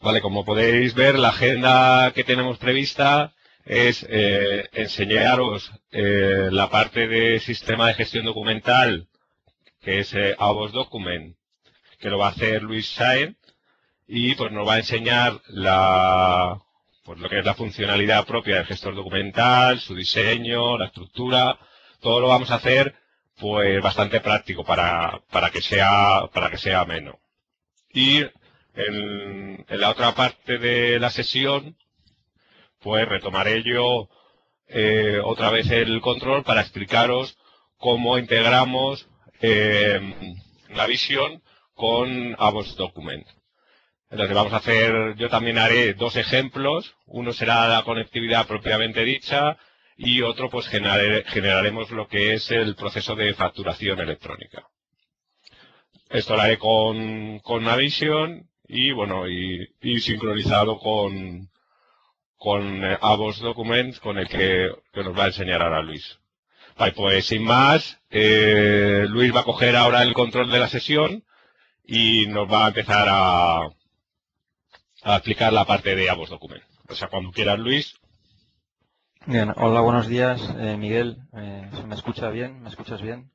Vale, como podéis ver, la agenda que tenemos prevista es enseñaros la parte de sistema de gestión documental, que es AVOS Document, que lo va a hacer Luis Sáenz, y pues nos va a enseñar pues lo que es la funcionalidad propia del gestor documental, su diseño, la estructura. Todo lo vamos a hacer pues bastante práctico para que sea ameno. Y en la otra parte de la sesión, pues retomaré yo otra vez el control para explicaros cómo integramos la visión con AVOS Document. Entonces vamos a hacer, yo también haré dos ejemplos. Uno será la conectividad propiamente dicha y otro pues generaremos lo que es el proceso de facturación electrónica. Esto lo haré con Navision y bueno, y sincronizado con AVOS Documents, con el que nos va a enseñar ahora Luis. Vale, pues sin más, Luis va a coger ahora el control de la sesión y nos va a empezar a explicar la parte de AVOS Document. O sea, cuando quieras, Luis. Bien, hola, buenos días, Miguel. ¿Se me escucha bien? ¿Me escuchas bien?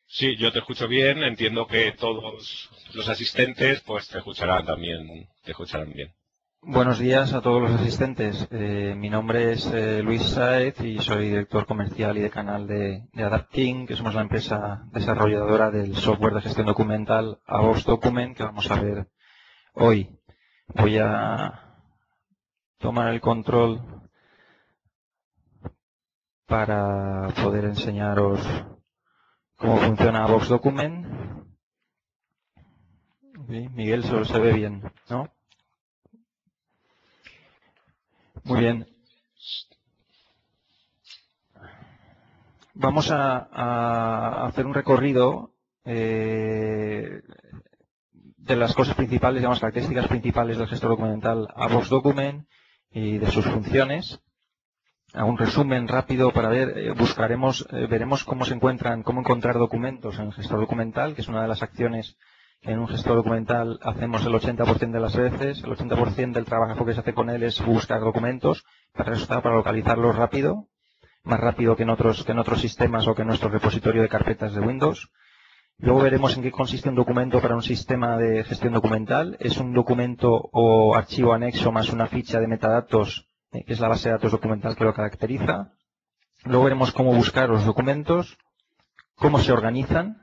Sí, yo te escucho bien. Entiendo que todos los asistentes pues te escucharán bien. Buenos días a todos los asistentes. Mi nombre es Luis Sáez y soy director comercial y de canal de Adapting, que somos la empresa desarrolladora del software de gestión documental AVOS Document que vamos a ver hoy. Voy a tomar el control para poder enseñaros cómo funciona AVOS Document. Sí, Miguel, solo se ve bien, ¿no? Muy bien. Vamos a hacer un recorrido de las cosas principales, digamos, características principales del gestor documental AVOS Document y de sus funciones. A un resumen rápido para ver, veremos cómo encontrar documentos en el gestor documental, que es una de las acciones que en un gestor documental hacemos el 80% de las veces. El 80% del trabajo que se hace con él es buscar documentos para localizarlos rápido, más rápido que en otros sistemas o que en nuestro repositorio de carpetas de Windows. Luego veremos en qué consiste un documento para un sistema de gestión documental. Es un documento o archivo anexo más una ficha de metadatos, que es la base de datos documental que lo caracteriza. Luego veremos cómo buscar los documentos, cómo se organizan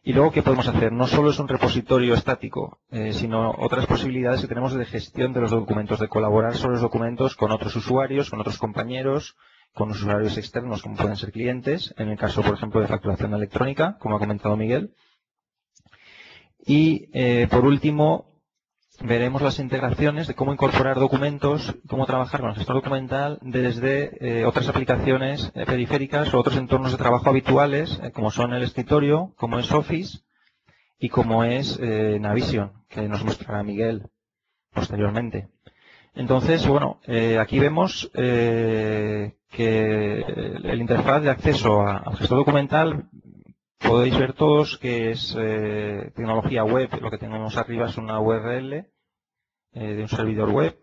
y luego qué podemos hacer. No solo es un repositorio estático, sino otras posibilidades que tenemos de gestión de los documentos, de colaborar sobre los documentos con otros usuarios, con otros compañeros, con usuarios externos como pueden ser clientes, en el caso, por ejemplo, de facturación electrónica, como ha comentado Miguel. Y, por último, veremos las integraciones de cómo incorporar documentos, cómo trabajar con el gestor documental desde otras aplicaciones periféricas o otros entornos de trabajo habituales, como son el escritorio, como es Office y como es Navision, que nos mostrará Miguel posteriormente. Entonces, bueno, aquí vemos que el interfaz de acceso al gestor documental, podéis ver todos que es tecnología web. Lo que tenemos arriba es una URL de un servidor web.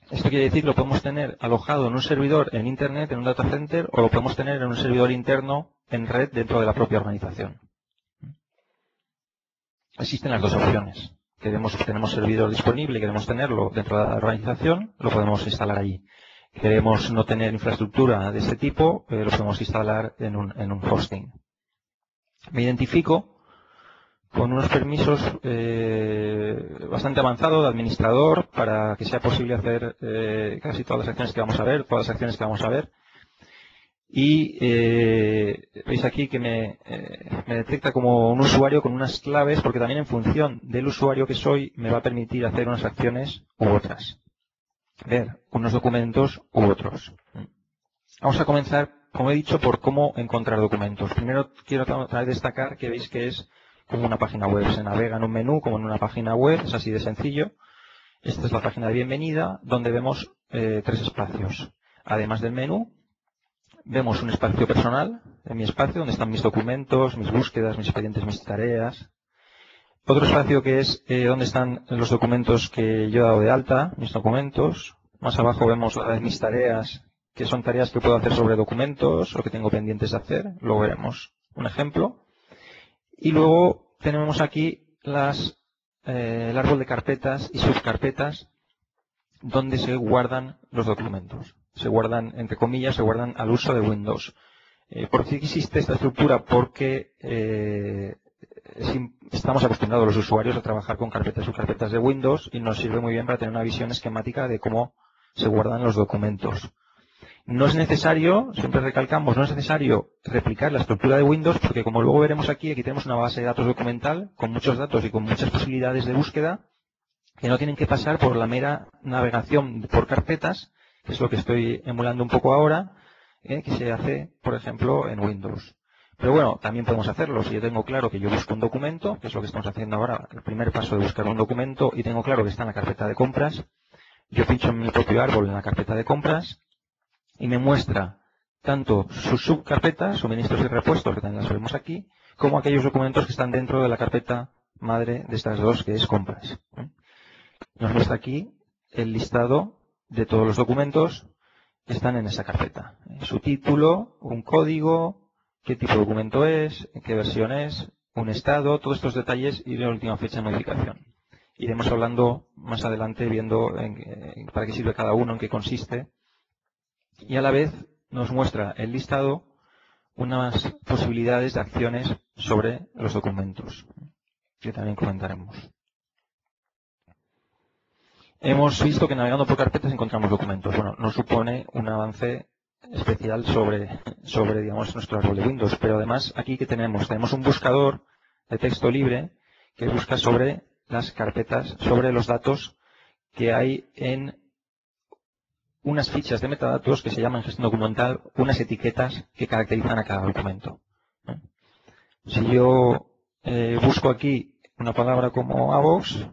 Esto quiere decir que lo podemos tener alojado en un servidor en Internet, en un data center, o lo podemos tener en un servidor interno en red dentro de la propia organización. Existen las dos opciones. Tenemos servidor disponible y queremos tenerlo dentro de la organización, lo podemos instalar allí. Queremos no tener infraestructura de este tipo, lo podemos instalar en un hosting. Me identifico con unos permisos bastante avanzados de administrador para que sea posible hacer casi todas las acciones que vamos a ver, Y veis aquí que me detecta como un usuario con unas claves, porque también en función del usuario que soy me va a permitir hacer unas acciones u otras. Ver unos documentos u otros. Vamos a comenzar, como he dicho, por cómo encontrar documentos. Primero quiero destacar que veis que es como una página web. Se navega en un menú como en una página web, es así de sencillo. Esta es la página de bienvenida, donde vemos tres espacios. Además del menú, vemos un espacio personal, en mi espacio, donde están mis documentos, mis búsquedas, mis expedientes, mis tareas. Otro espacio que es donde están los documentos que yo he dado de alta, mis documentos. Más abajo vemos mis tareas, que son tareas que puedo hacer sobre documentos o que tengo pendientes de hacer. Luego veremos un ejemplo. Y luego tenemos aquí el árbol de carpetas y subcarpetas donde se guardan los documentos. Se guardan, entre comillas, se guardan al uso de Windows. ¿Por qué existe esta estructura? Porque estamos acostumbrados los usuarios a trabajar con carpetas y subcarpetas de Windows y nos sirve muy bien para tener una visión esquemática de cómo se guardan los documentos. No es necesario, siempre recalcamos, no es necesario replicar la estructura de Windows porque como luego veremos aquí tenemos una base de datos documental con muchos datos y con muchas posibilidades de búsqueda que no tienen que pasar por la mera navegación por carpetas, que es lo que estoy emulando un poco ahora, que se hace, por ejemplo, en Windows. Pero bueno, también podemos hacerlo. Si yo tengo claro que yo busco un documento, que es lo que estamos haciendo ahora, el primer paso de buscar un documento, y tengo claro que está en la carpeta de compras, yo pincho en mi propio árbol en la carpeta de compras y me muestra tanto sus subcarpetas, suministros y repuestos, que también las vemos aquí, como aquellos documentos que están dentro de la carpeta madre de estas dos, que es compras. Nos muestra aquí el listado de todos los documentos que están en esa carpeta. Su título, un código, qué tipo de documento es, en qué versión es, un estado, todos estos detalles y la última fecha de modificación. Iremos hablando más adelante, viendo para qué sirve cada uno, en qué consiste. Y a la vez nos muestra el listado unas posibilidades de acciones sobre los documentos, que también comentaremos. Hemos visto que navegando por carpetas encontramos documentos. Bueno, no supone un avance especial sobre digamos, nuestro árbol de Windows, pero además aquí que tenemos un buscador de texto libre que busca sobre las carpetas, sobre los datos que hay en unas fichas de metadatos que se llaman gestión documental, unas etiquetas que caracterizan a cada documento. Si yo busco aquí una palabra como AVOX,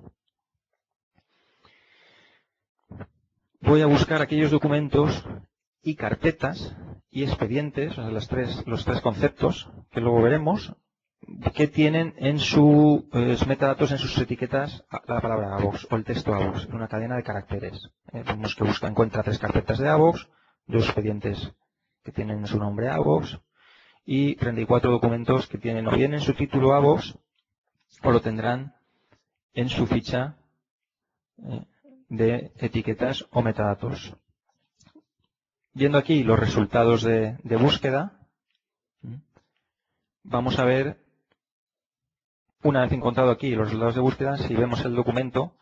voy a buscar aquellos documentos y carpetas y expedientes, o sea, los tres conceptos que luego veremos, que tienen en sus metadatos, en sus etiquetas, la palabra AVOX o el texto AVOX, en una cadena de caracteres. Vemos que encuentra 3 carpetas de AVOX, 2 expedientes que tienen su nombre AVOX y 34 documentos que tienen o bien en su título AVOX o lo tendrán en su ficha de etiquetas o metadatos. Viendo aquí los resultados de búsqueda, vamos a ver, una vez encontrado aquí los resultados de búsqueda, si vemos el documento,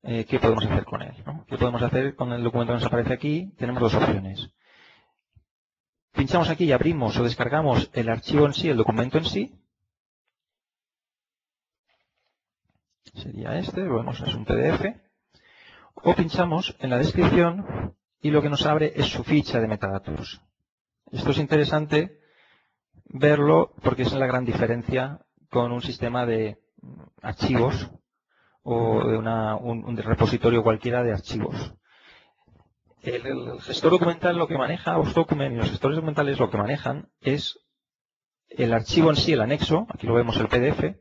qué podemos hacer con él, ¿no? ¿Qué podemos hacer con el documento que nos aparece aquí? Tenemos dos opciones. Pinchamos aquí y abrimos o descargamos el archivo en sí, el documento en sí. Sería este, lo vemos, es un PDF. O pinchamos en la descripción y lo que nos abre es su ficha de metadatos. Esto es interesante verlo porque es la gran diferencia con un sistema de archivos o de un repositorio cualquiera de archivos. El gestor documental lo que maneja, Document y los gestores documentales lo que manejan es el archivo en sí, el anexo, aquí lo vemos el PDF,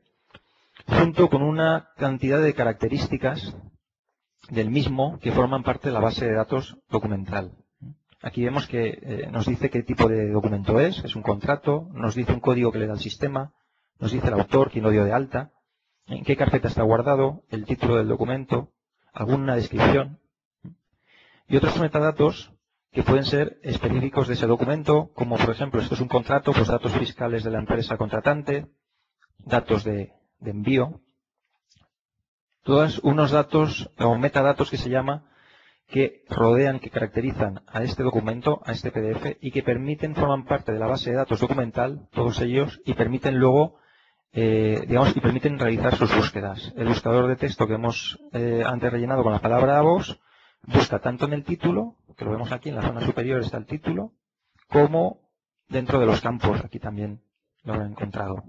junto con una cantidad de características del mismo que forman parte de la base de datos documental. Aquí vemos que nos dice qué tipo de documento es un contrato, nos dice un código que le da el sistema, nos dice el autor, quién lo dio de alta, en qué carpeta está guardado, el título del documento, alguna descripción y otros metadatos que pueden ser específicos de ese documento, como por ejemplo, esto es un contrato, pues datos fiscales de la empresa contratante, datos de envío, todos unos datos o metadatos que se llama que rodean, que caracterizan a este documento, a este PDF y que forman parte de la base de datos documental, todos ellos, y permiten luego, y permiten realizar sus búsquedas. El buscador de texto que hemos antes rellenado con la palabra AVOX busca tanto en el título, que lo vemos aquí en la zona superior está el título, como dentro de los campos, aquí también lo habrá encontrado.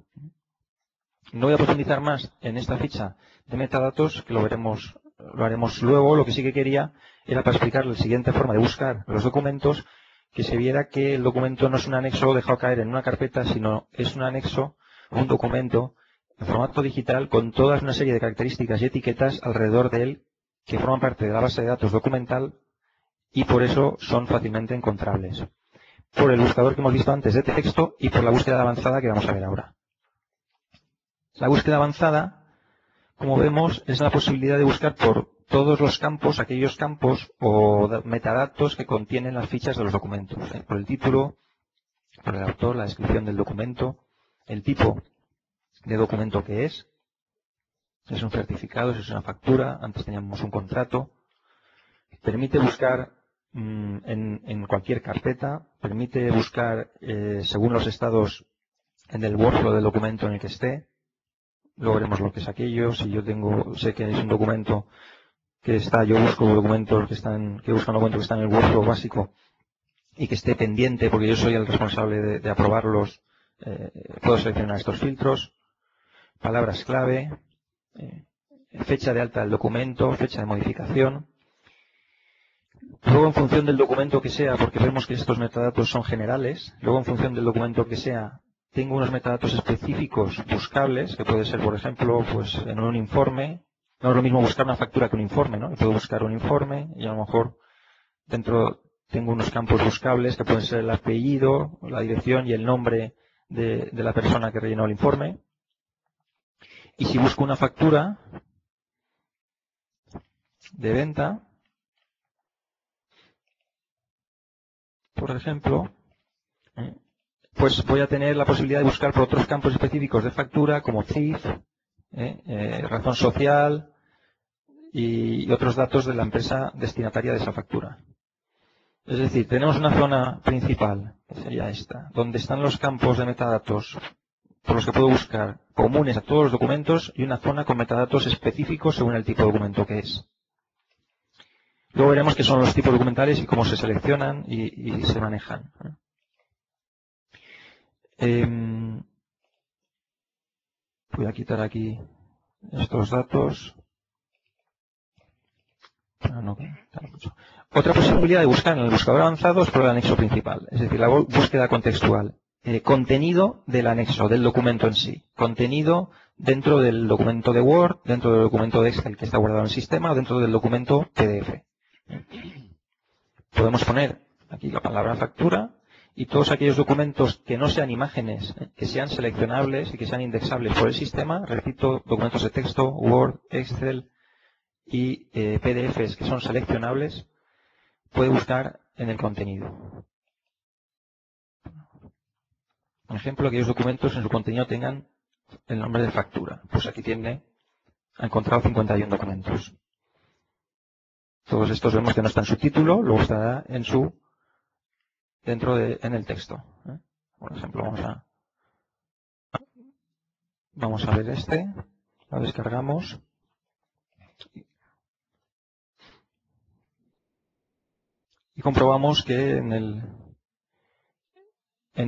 No voy a profundizar más en esta ficha de metadatos, que lo haremos luego. Lo que sí que quería era para explicar la siguiente forma de buscar los documentos, que se viera que el documento no es un anexo dejado caer en una carpeta, sino es un anexo, un documento en formato digital con toda una serie de características y etiquetas alrededor de él que forman parte de la base de datos documental y por eso son fácilmente encontrables. Por el buscador que hemos visto antes de texto y por la búsqueda avanzada que vamos a ver ahora. La búsqueda avanzada, como vemos, es la posibilidad de buscar por todos los campos, aquellos campos o metadatos que contienen las fichas de los documentos. Por el título, por el autor, la descripción del documento, el tipo de documento que es. Si es un certificado, si es una factura, antes teníamos un contrato. Permite buscar en cualquier carpeta, permite buscar según los estados en el workflow del documento en el que esté. Luego veremos lo que es aquello. Si yo sé que es un documento que está, yo busco documentos que buscan un documento que está en el workflow básico y que esté pendiente porque yo soy el responsable de aprobarlos, puedo seleccionar estos filtros, palabras clave, fecha de alta del documento, fecha de modificación. Luego en función del documento que sea, porque vemos que estos metadatos son generales, luego en función del documento que sea, tengo unos metadatos específicos buscables, que puede ser, por ejemplo, pues en un informe. No es lo mismo buscar una factura que un informe, ¿no? Yo puedo buscar un informe y a lo mejor dentro tengo unos campos buscables que pueden ser el apellido, la dirección y el nombre de la persona que rellenó el informe. Y si busco una factura de venta, por ejemplo, pues voy a tener la posibilidad de buscar por otros campos específicos de factura como CIF, razón social y otros datos de la empresa destinataria de esa factura. Es decir, tenemos una zona principal, que sería esta, donde están los campos de metadatos por los que puedo buscar comunes a todos los documentos y una zona con metadatos específicos según el tipo de documento que es. Luego veremos qué son los tipos documentales y cómo se seleccionan y se manejan. Voy a quitar aquí estos datos. Otra posibilidad de buscar en el buscador avanzado es por el anexo principal, es decir, la búsqueda contextual. Contenido del anexo, del documento en sí. Contenido dentro del documento de Word, dentro del documento de Excel que está guardado en el sistema o dentro del documento PDF. Podemos poner aquí la palabra factura y todos aquellos documentos que no sean imágenes, que sean seleccionables y que sean indexables por el sistema, repito, documentos de texto, Word, Excel y PDFs que son seleccionables, puede buscar en el contenido. Por ejemplo, aquellos documentos en su contenido tengan el nombre de factura. Pues aquí ha encontrado 51 documentos. Todos estos vemos que no está en su título, luego estará en en el texto. Por ejemplo, vamos a ver este, lo descargamos. Y comprobamos que en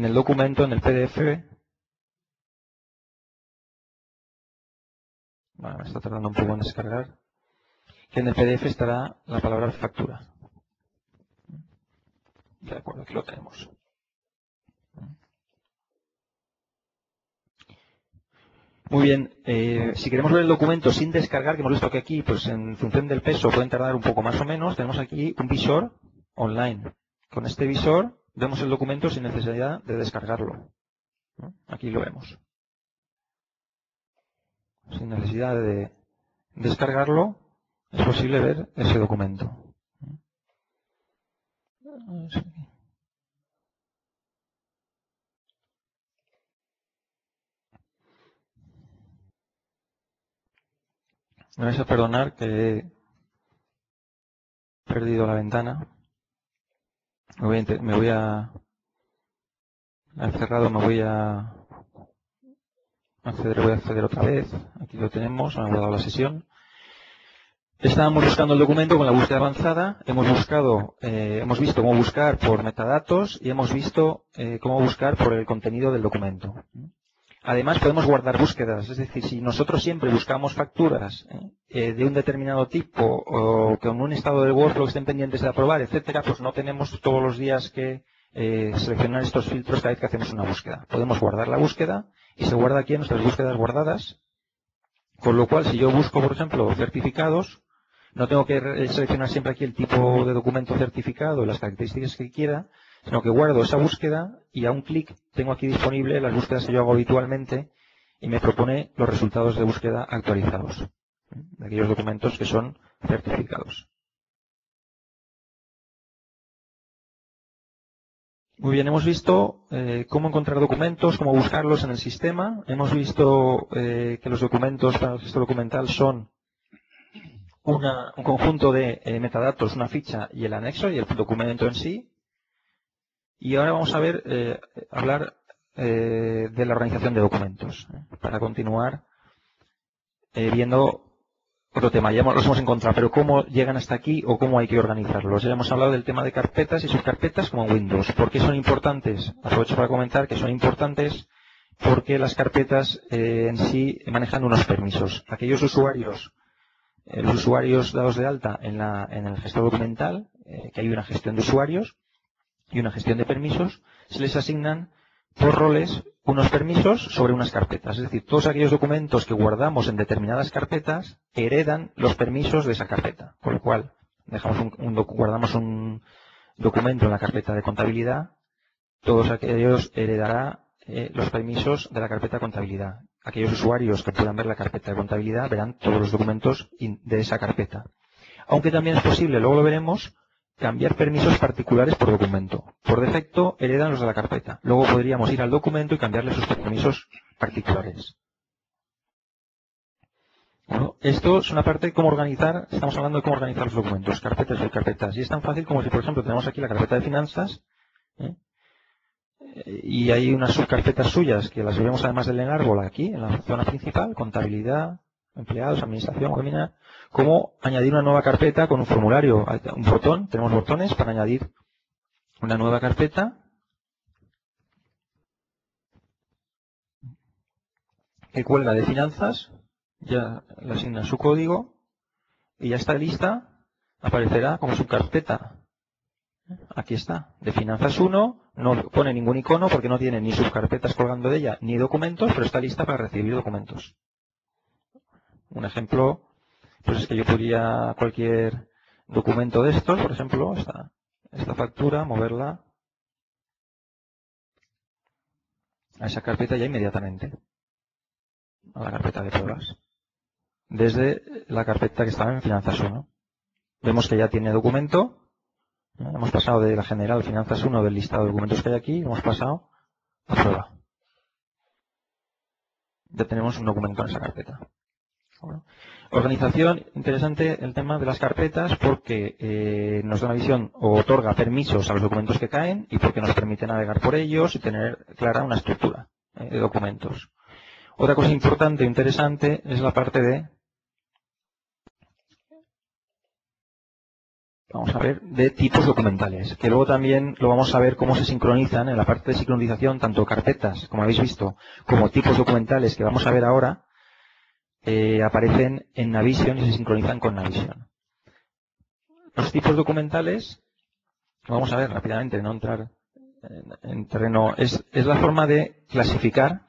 el documento, en el PDF, me está tardando un poco en descargar, que en el PDF estará la palabra factura. De acuerdo, aquí lo tenemos. Muy bien, si queremos ver el documento sin descargar, que hemos visto que aquí, pues en función del peso pueden tardar un poco más o menos, tenemos aquí un visor online. Con este visor vemos el documento sin necesidad de descargarlo. Aquí lo vemos. Sin necesidad de descargarlo, es posible ver ese documento. Me vais a perdonar que he perdido la ventana. He cerrado, voy a acceder otra vez. Aquí lo tenemos, me ha guardado la sesión. Estábamos buscando el documento con la búsqueda avanzada. Hemos visto cómo buscar por metadatos y hemos visto cómo buscar por el contenido del documento. Además, podemos guardar búsquedas. Es decir, si nosotros siempre buscamos facturas de un determinado tipo o con un estado de workflow que estén pendientes de aprobar, etcétera, pues no tenemos todos los días que seleccionar estos filtros cada vez que hacemos una búsqueda. Podemos guardar la búsqueda y se guarda aquí en nuestras búsquedas guardadas, con lo cual si yo busco, por ejemplo, certificados, no tengo que seleccionar siempre aquí el tipo de documento certificado y las características que quiera, sino que guardo esa búsqueda y a un clic tengo aquí disponible las búsquedas que yo hago habitualmente y me propone los resultados de búsqueda actualizados de aquellos documentos que son certificados. Muy bien, hemos visto cómo encontrar documentos, cómo buscarlos en el sistema. Hemos visto que los documentos para el registro documental son un conjunto de metadatos, una ficha y el anexo y el documento en sí. Y ahora vamos a ver, hablar de la organización de documentos, para continuar viendo otro tema. Ya los hemos encontrado, pero cómo llegan hasta aquí o cómo hay que organizarlos. Ya hemos hablado del tema de carpetas y subcarpetas como en Windows. ¿Por qué son importantes? Aprovecho para comentar que son importantes porque las carpetas en sí manejan unos permisos. Aquellos usuarios, los usuarios dados de alta en el gestor documental, que hay una gestión de usuarios y una gestión de permisos, se les asignan por roles unos permisos sobre unas carpetas. Es decir, todos aquellos documentos que guardamos en determinadas carpetas heredan los permisos de esa carpeta. Con lo cual, guardamos un documento en la carpeta de contabilidad, todos aquellos heredará los permisos de la carpeta de contabilidad. Aquellos usuarios que puedan ver la carpeta de contabilidad verán todos los documentos de esa carpeta. Aunque también es posible, luego lo veremos, cambiar permisos particulares por documento. Por defecto heredan los de la carpeta. Luego podríamos ir al documento y cambiarle sus permisos particulares. Bueno, esto es una parte de cómo organizar, estamos hablando de cómo organizar los documentos, carpetas y subcarpetas. Y es tan fácil como si, por ejemplo, tenemos aquí la carpeta de finanzas, y hay unas subcarpetas suyas que las vemos además del árbol aquí, en la zona principal, contabilidad, empleados, administración, nómina, cómo añadir una nueva carpeta con un formulario, un botón, tenemos botones para añadir una nueva carpeta que cuelga de finanzas, ya le asigna su código y ya está lista, aparecerá como subcarpeta. Aquí está, de finanzas 1, no pone ningún icono porque no tiene ni subcarpetas colgando de ella ni documentos, pero está lista para recibir documentos. Un ejemplo, pues es que yo podría cualquier documento de estos, por ejemplo, esta factura, moverla a esa carpeta ya inmediatamente, a la carpeta de pruebas, desde la carpeta que estaba en finanzas 1. Vemos que ya tiene documento. Hemos pasado de la general finanzas 1 del listado de documentos que hay aquí, hemos pasado a prueba. Ya tenemos un documento en esa carpeta. Bueno, organización, interesante el tema de las carpetas porque nos da una visión o otorga permisos a los documentos que caen y porque nos permite navegar por ellos y tener clara una estructura de documentos. Otra cosa importante e interesante es la parte de, vamos a ver, de tipos documentales, que luego también lo vamos a ver cómo se sincronizan en la parte de sincronización, tanto carpetas, como habéis visto, como tipos documentales que vamos a ver ahora, aparecen en Navision y se sincronizan con Navision. Los tipos documentales, vamos a ver rápidamente, no entrar en terreno, es la forma de clasificar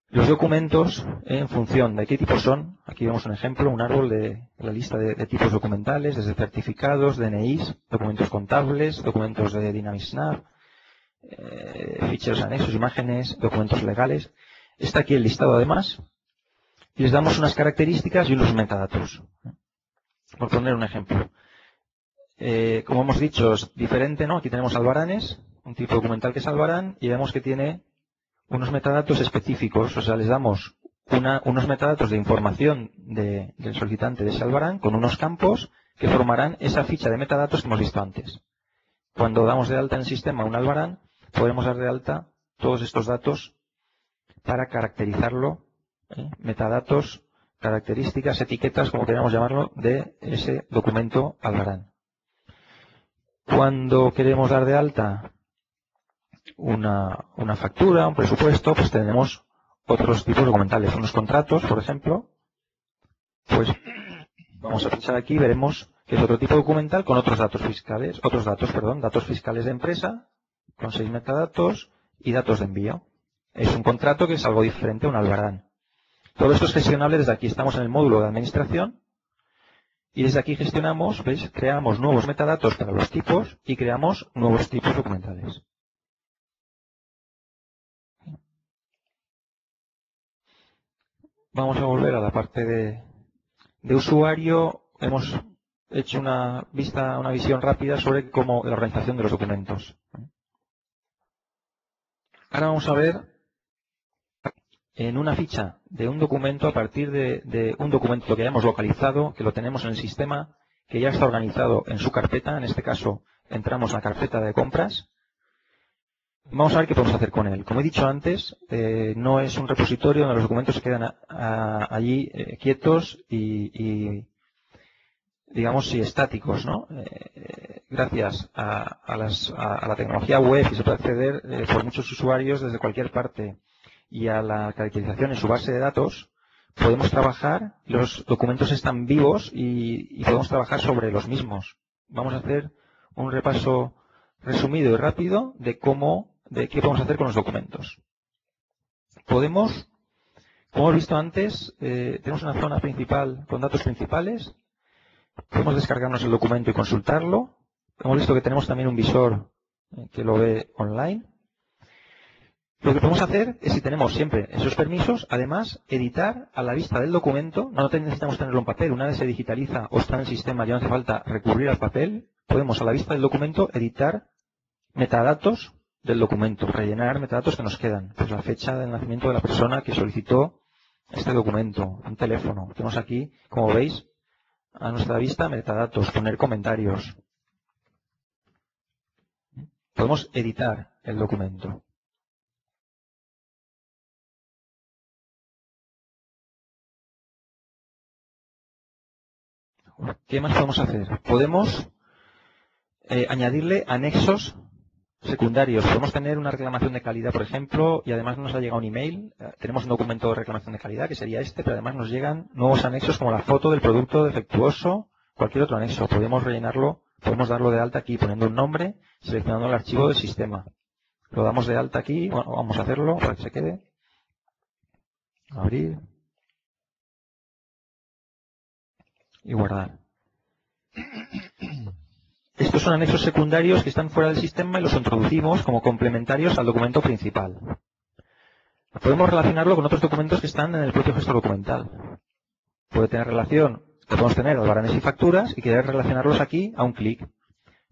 los documentos en función de qué tipos son. Aquí vemos un ejemplo, un árbol de la lista de tipos documentales, desde certificados, DNIs, documentos contables, documentos de Dynamics Snap, ficheros anexos, imágenes, documentos legales. Está aquí el listado además. Y les damos unas características y unos metadatos. Por poner un ejemplo. Como hemos dicho, es diferente, ¿no? Aquí tenemos albaranes, un tipo documental que es albarán, y vemos que tiene unos metadatos específicos. O sea, les damos unos metadatos de información del solicitante de ese albarán con unos campos que formarán esa ficha de metadatos que hemos visto antes. Cuando damos de alta en el sistema un albarán, podemos dar de alta todos estos datos para caracterizarlo. Metadatos, características, etiquetas, como queramos llamarlo, de ese documento albarán. Cuando queremos dar de alta una factura, un presupuesto, pues tenemos otros tipos documentales. Unos contratos, por ejemplo, pues vamos a pinchar aquí y veremos que es otro tipo documental con otros datos fiscales, datos fiscales de empresa, con 6 metadatos y datos de envío. es un contrato que es algo diferente a un albarán. Todo esto es gestionable desde aquí. Estamos en el módulo de administración y desde aquí gestionamos, ¿veis? Creamos nuevos metadatos para los tipos y creamos nuevos tipos documentales. Vamos a volver a la parte de usuario. Hemos hecho una visión rápida sobre cómo la organización de los documentos. Ahora vamos a ver en una ficha de un documento, a partir de un documento que hayamos localizado, que lo tenemos en el sistema, que ya está organizado en su carpeta. En este caso, entramos a la carpeta de compras. Vamos a ver qué podemos hacer con él. Como he dicho antes, no es un repositorio donde los documentos se quedan allí quietos y digamos, estáticos, ¿no? Gracias a la tecnología web, que se puede acceder por muchos usuarios desde cualquier parte, y a la caracterización en su base de datos, podemos trabajar, los documentos están vivos y podemos trabajar sobre los mismos. Vamos a hacer un repaso resumido y rápido de qué podemos hacer con los documentos. Podemos, como hemos visto antes, tenemos una zona principal con datos principales. Podemos descargarnos el documento y consultarlo. Hemos visto que tenemos también un visor que lo ve online. Lo que podemos hacer es, si tenemos siempre esos permisos, además, editar a la vista del documento. No necesitamos tenerlo en papel. Una vez se digitaliza o está en el sistema, ya no hace falta recurrir al papel. Podemos, a la vista del documento, editar metadatos del documento, rellenar metadatos que nos quedan. Pues la fecha de nacimiento de la persona que solicitó este documento, un teléfono. Tenemos aquí, como veis, a nuestra vista, metadatos, poner comentarios. Podemos editar el documento. ¿Qué más podemos hacer? Podemos añadirle anexos secundarios. Podemos tener una reclamación de calidad, por ejemplo, y además nos ha llegado un email. Tenemos un documento de reclamación de calidad, que sería este, pero además nos llegan nuevos anexos como la foto del producto defectuoso, cualquier otro anexo. Podemos rellenarlo, podemos darlo de alta aquí poniendo un nombre, seleccionando el archivo del sistema. Lo damos de alta aquí. Bueno, vamos a hacerlo para que se quede. Abrir. Y guardar. Estos son anexos secundarios que están fuera del sistema y los introducimos como complementarios al documento principal. Podemos relacionarlo con otros documentos que están en el propio gestor documental. Puede tener relación, podemos tener albaranes y facturas y querer relacionarlos aquí a un clic.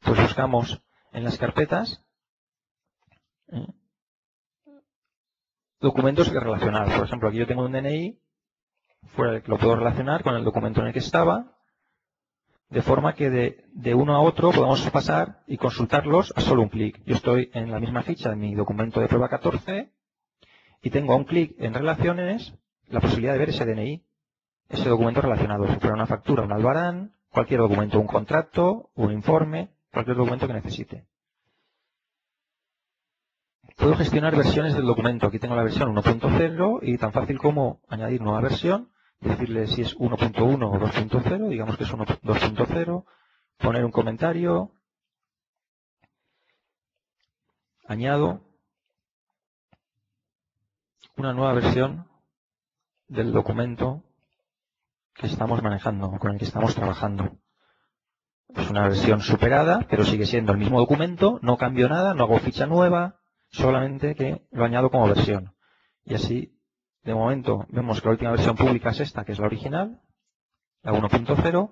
Pues buscamos en las carpetas documentos que relacionar. Por ejemplo, aquí yo tengo un DNI, fuera del que lo puedo relacionar con el documento en el que estaba, de forma que de uno a otro podamos pasar y consultarlos a solo un clic. Yo estoy en la misma ficha de mi documento de prueba 14 y tengo a un clic en relaciones la posibilidad de ver ese DNI, ese documento relacionado. Si fuera una factura, un albarán, cualquier documento, un contrato, un informe, cualquier documento que necesite. Puedo gestionar versiones del documento. Aquí tengo la versión 1.0 y tan fácil como añadir nueva versión, decirle si es 1.1 o 2.0, digamos que es 2.0, poner un comentario, añado una nueva versión del documento que estamos manejando, con el que estamos trabajando. Es una versión superada, pero sigue siendo el mismo documento, no cambio nada, no hago ficha nueva, solamente que lo añado como versión. Y así, de momento, vemos que la última versión pública es esta, que es la original, la 1.0,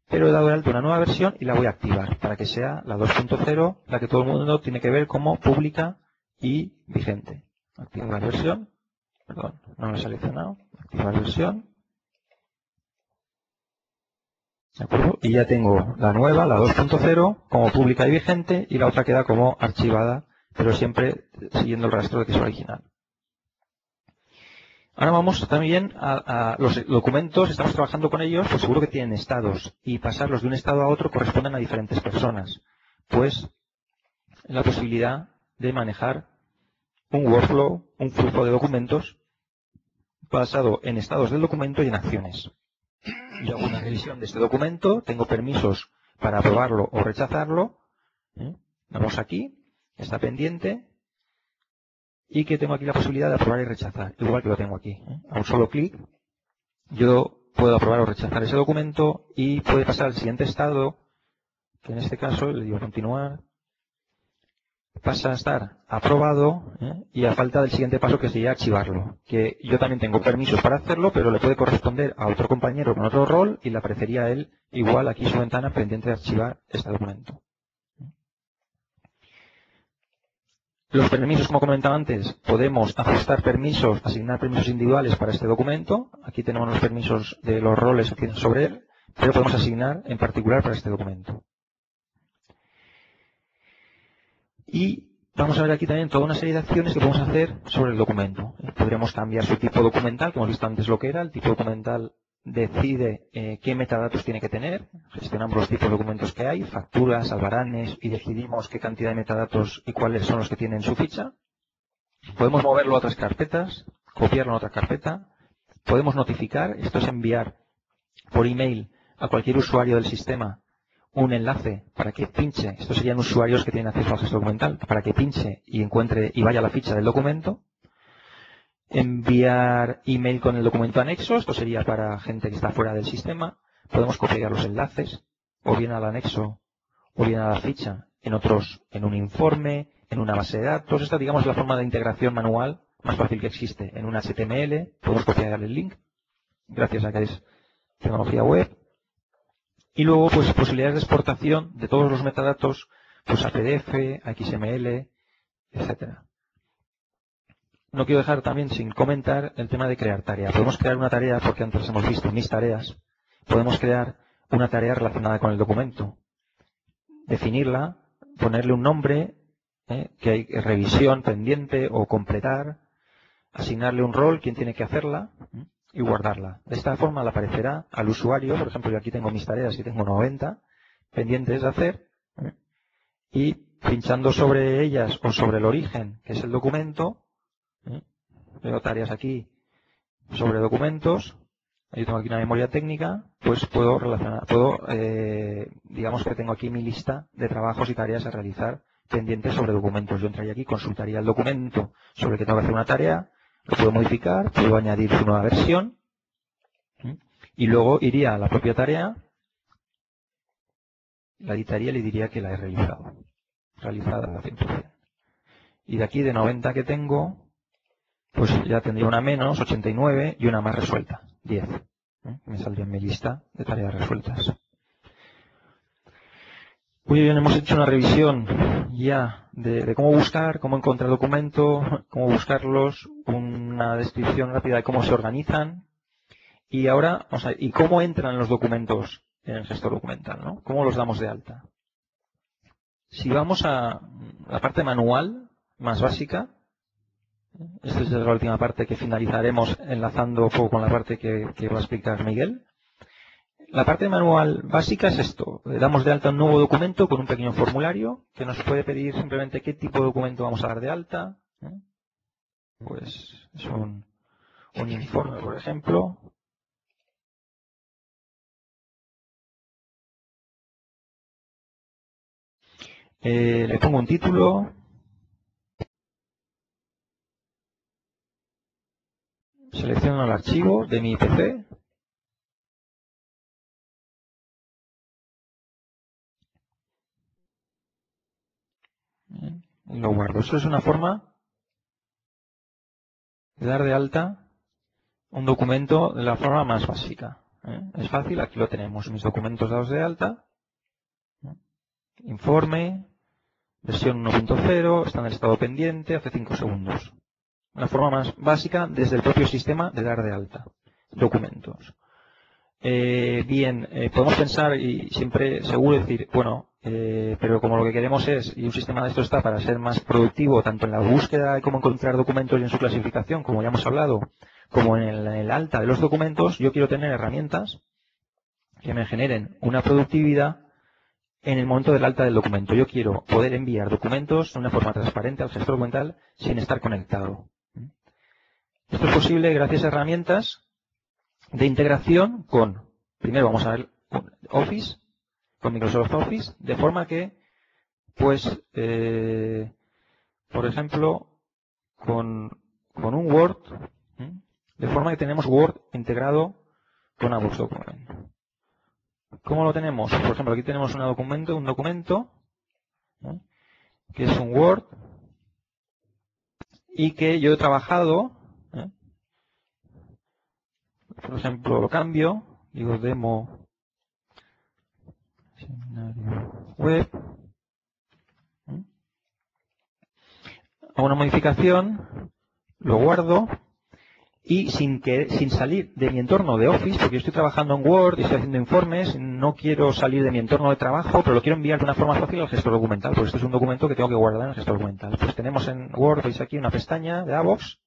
pero he dado de alta una nueva versión y la voy a activar para que sea la 2.0, la que todo el mundo tiene que ver como pública y vigente. Activar versión, perdón, no lo he seleccionado, activar versión. ¿De acuerdo? Y ya tengo la nueva, la 2.0, como pública y vigente, y la otra queda como archivada, pero siempre siguiendo el rastro de que es original. Ahora vamos también a los documentos, estamos trabajando con ellos, pues seguro que tienen estados, y pasarlos de un estado a otro corresponden a diferentes personas. Pues la posibilidad de manejar un workflow, un flujo de documentos basado en estados del documento y en acciones. Yo hago una revisión de este documento, tengo permisos para aprobarlo o rechazarlo. Vamos aquí, está pendiente. y que tengo aquí la posibilidad de aprobar y rechazar, igual que lo tengo aquí. A un solo clic yo puedo aprobar o rechazar ese documento y puede pasar al siguiente estado, que en este caso le digo continuar, pasa a estar aprobado y a falta del siguiente paso, que sería archivarlo, que yo también tengo permisos para hacerlo, pero le puede corresponder a otro compañero con otro rol y le aparecería a él igual aquí su ventana pendiente de archivar este documento. Los permisos, como comentaba antes, podemos ajustar permisos, asignar permisos individuales para este documento. Aquí tenemos los permisos de los roles que tienen sobre él, pero podemos asignar en particular para este documento. Y vamos a ver aquí también toda una serie de acciones que podemos hacer sobre el documento. Podríamos cambiar su tipo documental, que hemos visto antes lo que era. El tipo documental decide qué metadatos tiene que tener. Gestionamos los tipos de documentos que hay, facturas, albaranes, y decidimos qué cantidad de metadatos y cuáles son los que tienen su ficha. Podemos moverlo a otras carpetas, copiarlo en otra carpeta. Podemos notificar, esto es enviar por email a cualquier usuario del sistema un enlace para que pinche, estos serían usuarios que tienen acceso al gestor documental, para que pinche y encuentre y vaya a la ficha del documento. Enviar email con el documento anexo, esto sería para gente que está fuera del sistema. Podemos copiar los enlaces, o bien al anexo, o bien a la ficha, en un informe, en una base de datos. Esta, digamos, es la forma de integración manual más fácil que existe. En un HTML podemos copiar el link, gracias a que es tecnología web. Y luego, pues, posibilidades de exportación de todos los metadatos, pues a PDF, a XML, etcétera. No quiero dejar también sin comentar el tema de crear tarea. Podemos crear una tarea, porque antes hemos visto mis tareas. Podemos crear una tarea relacionada con el documento. Definirla, ponerle un nombre, que hay revisión pendiente o completar, asignarle un rol, quién tiene que hacerla, y guardarla. De esta forma le aparecerá al usuario, por ejemplo, yo aquí tengo mis tareas y tengo 90 pendientes de hacer, y pinchando sobre ellas o sobre el origen, que es el documento, veo tareas aquí sobre documentos, yo tengo aquí una memoria técnica, pues puedo relacionar, digamos que tengo aquí mi lista de trabajos y tareas a realizar pendientes sobre documentos. Yo entraría aquí, consultaría el documento sobre el que tengo que hacer una tarea, lo puedo modificar, puedo añadir su nueva versión y luego iría a la propia tarea, la editaría y le diría que la he realizado. Realizada al 100%. Y de aquí de 90 que tengo, pues ya tendría una menos, 89, y una más resuelta, 10. Me saldría en mi lista de tareas resueltas. Muy bien, hemos hecho una revisión ya de cómo buscar, cómo encontrar el documento, cómo buscarlos, una descripción rápida de cómo se organizan. Y ahora, ¿y cómo entran los documentos en el gestor documental, ¿no? ¿Cómo los damos de alta? Si vamos a la parte manual, más básica, esta es la última parte que finalizaremos enlazando un poco con la parte que va a explicar Miguel. La parte manual básica es esto. Le damos de alta un nuevo documento con un pequeño formulario que nos puede pedir simplemente qué tipo de documento vamos a dar de alta. Pues es un informe, por ejemplo. Le pongo un título. Selecciono el archivo de mi PC. Y lo guardo. Eso es una forma de dar de alta un documento de la forma más básica. Es fácil, aquí lo tenemos. Mis documentos dados de alta. Informe. Versión 1.0. Está en el estado pendiente. Hace 5 segundos. Una forma más básica desde el propio sistema de dar de alta documentos. Podemos pensar y siempre seguro decir, bueno, pero como lo que queremos es, y un sistema de esto está para ser más productivo, tanto en la búsqueda de cómo encontrar documentos y en su clasificación, como ya hemos hablado, como en el alta de los documentos, yo quiero tener herramientas que me generen una productividad en el momento del alta del documento. Yo quiero poder enviar documentos de una forma transparente al gestor documental sin estar conectado. Esto es posible gracias a herramientas de integración con, primero vamos a ver, con Office, con Microsoft Office, de forma que, pues, por ejemplo, con un Word, de forma que tenemos Word integrado con AVOX Document. ¿Cómo lo tenemos? Por ejemplo, aquí tenemos un documento, que es un Word, y que yo he trabajado, por ejemplo, lo cambio, digo demo seminario web, hago una modificación, lo guardo y sin salir de mi entorno de Office, porque yo estoy trabajando en Word y estoy haciendo informes, no quiero salir de mi entorno de trabajo, pero lo quiero enviar de una forma fácil al gestor documental, porque este es un documento que tengo que guardar en el gestor documental. Pues tenemos en Word, veis aquí, una pestaña de AVOX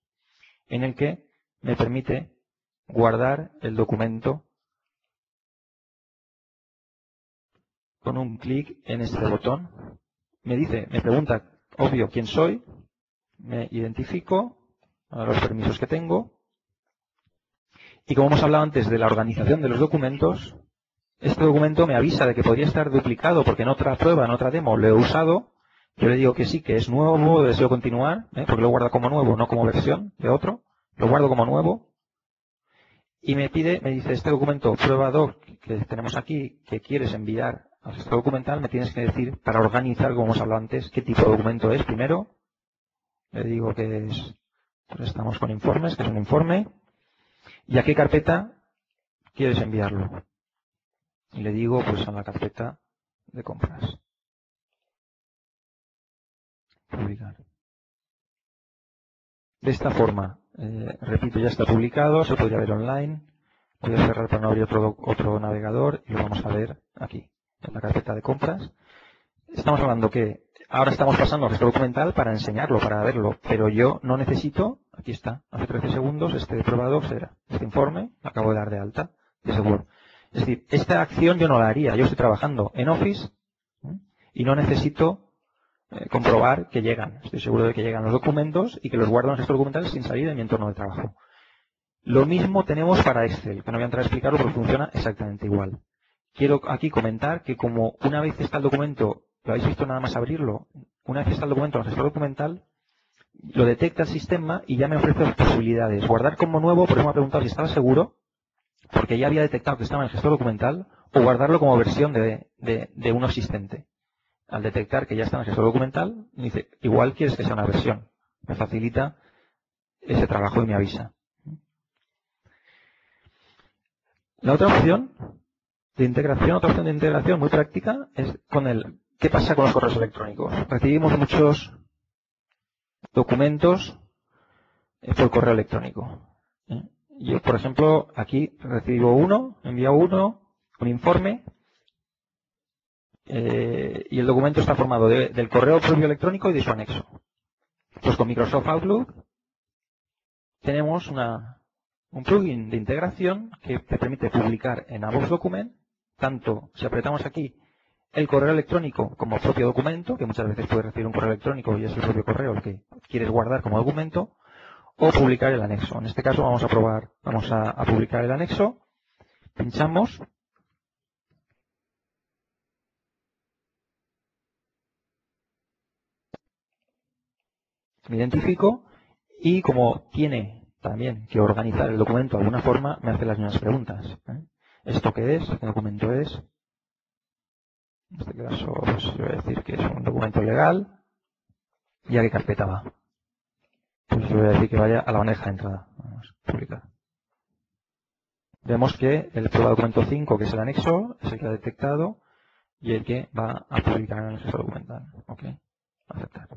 en el que me permite guardar el documento con un clic en este botón. Me pregunta, obvio, quién soy, me identifico, a los permisos que tengo, y como hemos hablado antes de la organización de los documentos, este documento me avisa de que podría estar duplicado porque en otra prueba, en otra demo, lo he usado. Yo le digo que sí, que es nuevo, deseo continuar, porque lo guarda como nuevo, no como versión de otro. Lo guardo como nuevo. Y me dice, este documento, prueba doc, que tenemos aquí, que quieres enviar al gestor documental, me tienes que decir, para organizar, como hemos hablado antes, qué tipo de documento es primero. Le digo que es, pues estamos con informes, que es un informe. ¿Y a qué carpeta quieres enviarlo? Y le digo, pues a la carpeta de compras. Publicar. De esta forma, repito, ya está publicado, se podría ver online. Voy a cerrar para no abrir otro navegador y lo vamos a ver aquí, en la carpeta de compras. Estamos hablando que ahora estamos pasando al gestor documental para enseñarlo, para verlo, pero yo no necesito, aquí está, hace 13 segundos, este probador será este informe, acabo de dar de alta, de seguro. Es decir, esta acción yo no la haría, yo estoy trabajando en Office y no necesito comprobar que llegan. Estoy seguro de que llegan los documentos y que los guardo en el gestor documental sin salir de mi entorno de trabajo. Lo mismo tenemos para Excel, que no voy a entrar a explicarlo porque funciona exactamente igual. Quiero aquí comentar que como una vez está el documento, lo habéis visto nada más abrirlo, una vez está el documento en el gestor documental, lo detecta el sistema y ya me ofrece dos posibilidades. Guardar como nuevo, por eso me ha preguntado si estaba seguro, porque ya había detectado que estaba en el gestor documental, o guardarlo como versión de uno existente. Al detectar que ya está en el gestor documental, me dice, igual quieres que sea una versión. Me facilita ese trabajo y me avisa. La otra opción de integración muy práctica es con ¿qué pasa con los correos electrónicos? Recibimos muchos documentos por correo electrónico. Yo, por ejemplo, aquí envío un informe, y el documento está formado del correo propio electrónico y de su anexo. Pues con Microsoft Outlook tenemos un plugin de integración que te permite publicar en AVOX Document, tanto si apretamos aquí el correo electrónico como propio documento, que muchas veces puedes recibir un correo electrónico y es el propio correo el que quieres guardar como documento, o publicar el anexo. En este caso vamos a publicar el anexo, pinchamos, me identifico y como tiene también que organizar el documento de alguna forma, me hace las mismas preguntas. ¿Esto qué es? ¿Qué documento es? En este caso, pues yo voy a decir que es un documento legal. ¿Y a qué carpeta va? Pues yo voy a decir que vaya a la bandeja de entrada. Vamos a publicar. Vemos que el prueba documento 5, que es el anexo, es el que ha detectado y el que va a publicar en el gestor documental. Ok, aceptar.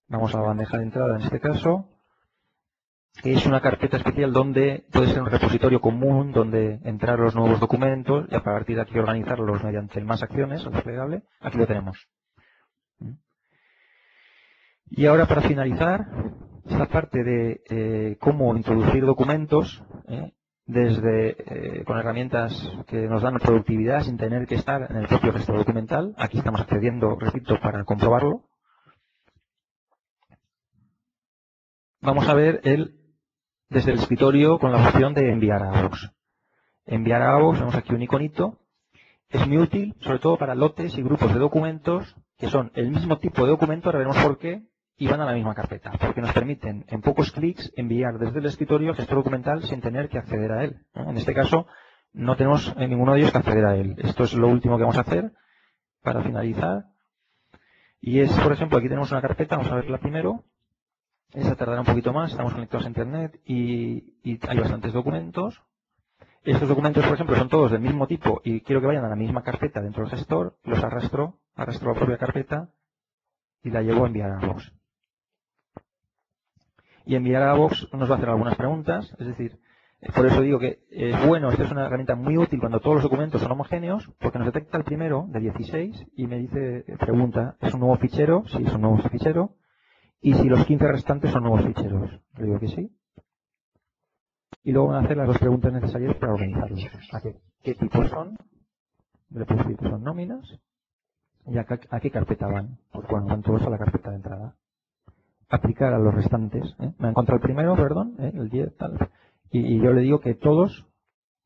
Vamos a la bandeja de entrada en este caso, que es una carpeta especial donde puede ser un repositorio común, donde entrar los nuevos documentos y a partir de aquí organizarlos mediante más acciones, el desplegable. Aquí lo tenemos. Y ahora para finalizar, esta parte de cómo introducir documentos con herramientas que nos dan productividad sin tener que estar en el propio gestor documental. Aquí estamos accediendo, repito, para comprobarlo. Vamos a ver desde el escritorio con la opción de enviar a AVOX. Enviar a AVOX, vemos aquí un iconito Es muy útil, sobre todo para lotes y grupos de documentos que son el mismo tipo de documento, ahora veremos por qué, y van a la misma carpeta, porque nos permiten en pocos clics enviar desde el escritorio el gestor documental sin tener que acceder a él. En este caso, no tenemos en ninguno de ellos que acceder a él. Esto es lo último que vamos a hacer para finalizar. Y es, por ejemplo, aquí tenemos una carpeta, vamos a verla primero. Esa tardará un poquito más, estamos conectados a Internet y hay bastantes documentos. Estos documentos, por ejemplo, son todos del mismo tipo y quiero que vayan a la misma carpeta dentro del gestor. Los arrastro la propia carpeta y la llevo a enviar a Box. Y enviar a Box nos va a hacer algunas preguntas, es decir, por eso digo que es bueno, esta es una herramienta muy útil cuando todos los documentos son homogéneos, porque nos detecta el primero de 16 y me dice, pregunta, ¿es un nuevo fichero? Sí, es un nuevo fichero. Y si los 15 restantes son nuevos ficheros. Le digo que sí. Y luego van a hacer las dos preguntas necesarias para organizarlos. ¿Qué tipos son? Le puedo decir que son nóminas. ¿Y a qué carpeta van? Pues bueno, van todos a la carpeta de entrada. Aplicar a los restantes. Me ha encontrado el primero, perdón, el 10, tal. Y yo le digo que todos,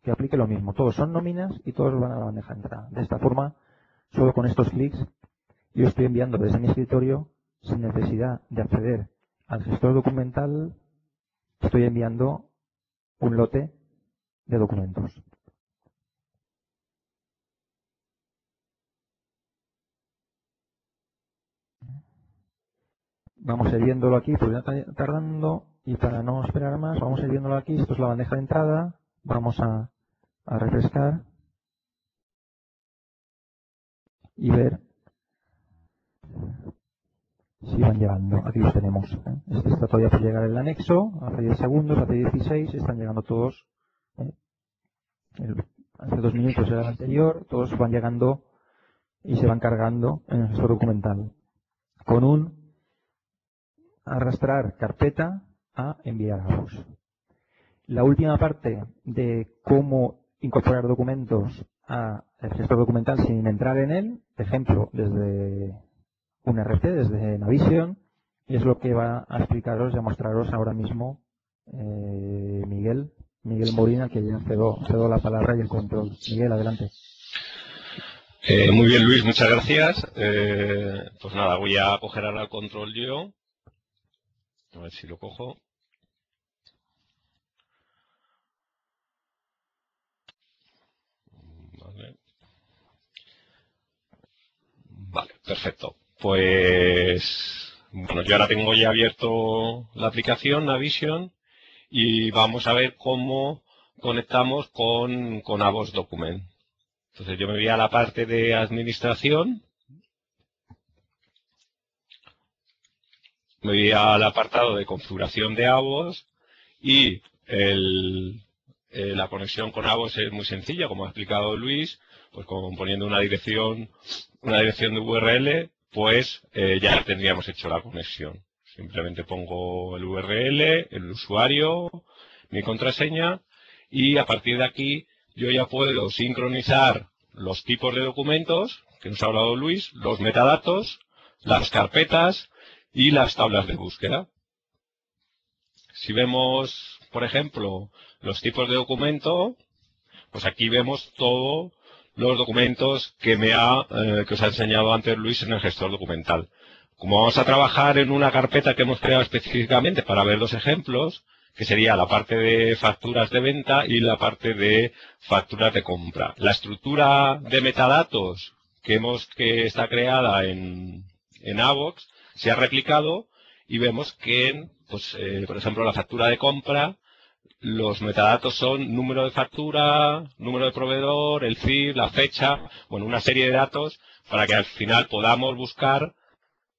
que aplique lo mismo. Todos son nóminas y todos van a la bandeja de entrada. De esta forma, solo con estos clics, yo estoy enviando desde mi escritorio, sin necesidad de acceder al gestor documental, estoy enviando un lote de documentos. Vamos a ir viéndolo aquí, porque ya está tardando, y para no esperar más, vamos a ir viéndolo aquí. Esto es la bandeja de entrada. Vamos a refrescar y ver si van llegando. Aquí los tenemos. Este está todavía por llegar el anexo, hace 10 segundos, hace 16, están llegando todos. Hace 2 minutos era el anterior, todos van llegando y se van cargando en el gestor documental. Con un arrastrar carpeta a enviar a Box. La última parte de cómo incorporar documentos al gestor documental sin entrar en él, ejemplo, desde un RP, desde Navision, y es lo que va a explicaros y a mostraros ahora mismo Miguel Molina, que ya cedo la palabra y el control. Miguel, adelante. Muy bien, Luis, muchas gracias. Pues nada, voy a coger ahora el control yo. A ver si lo cojo. Vale, perfecto. Pues, bueno, yo ahora tengo ya abierto la aplicación Navision y vamos a ver cómo conectamos con AVOS Document. Entonces yo me voy a la parte de administración, me voy al apartado de configuración de AVOS y la conexión con AVOS es muy sencilla, como ha explicado Luis, pues poniendo una dirección de URL, pues ya tendríamos hecho la conexión. Simplemente pongo el URL, el usuario, mi contraseña y a partir de aquí yo ya puedo sincronizar los tipos de documentos que nos ha hablado Luis, los metadatos, las carpetas y las tablas de búsqueda. Si vemos, por ejemplo, los tipos de documento, pues aquí vemos todos los documentos que os ha enseñado antes Luis en el gestor documental. Como vamos a trabajar en una carpeta que hemos creado específicamente para ver los ejemplos, que sería la parte de facturas de venta y la parte de facturas de compra. La estructura de metadatos que está creada en AVOS se ha replicado y vemos que, pues, por ejemplo, la factura de compra, los metadatos son número de factura, número de proveedor, el CIF, la fecha, bueno, una serie de datos para que al final podamos buscar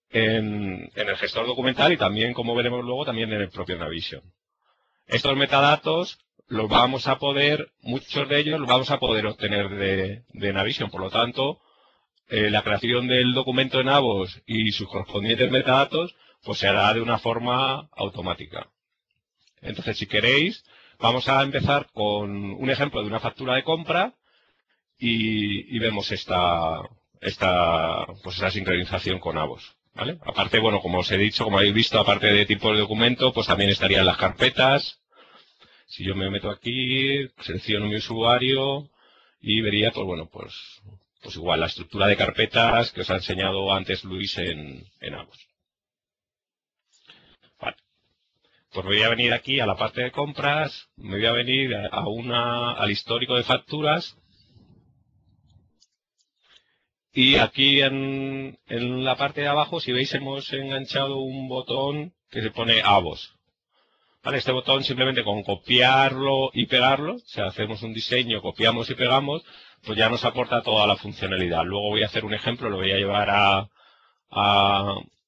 en el gestor documental y también, como veremos luego, también en el propio Navision. Estos metadatos muchos de ellos los vamos a poder obtener de Navision, por lo tanto, la creación del documento en AVOS y sus correspondientes metadatos, pues se hará de una forma automática. Entonces, si queréis, vamos a empezar con un ejemplo de una factura de compra y vemos esta sincronización con AVOS, ¿vale? Aparte, bueno, como os he dicho, como habéis visto, aparte de tipos de documento, pues también estarían las carpetas. Si yo me meto aquí, selecciono mi usuario y vería, pues bueno, pues igual la estructura de carpetas que os ha enseñado antes Luis en AVOS. Vale. Pues voy a venir aquí a la parte de compras, me voy a venir al histórico de facturas. Y aquí en la parte de abajo, si veis, hemos enganchado un botón que se pone AVOS. ¿Vale? Este botón simplemente con copiarlo y pegarlo, o sea, hacemos un diseño, copiamos y pegamos, pues ya nos aporta toda la funcionalidad. Luego voy a hacer un ejemplo, lo voy a llevar a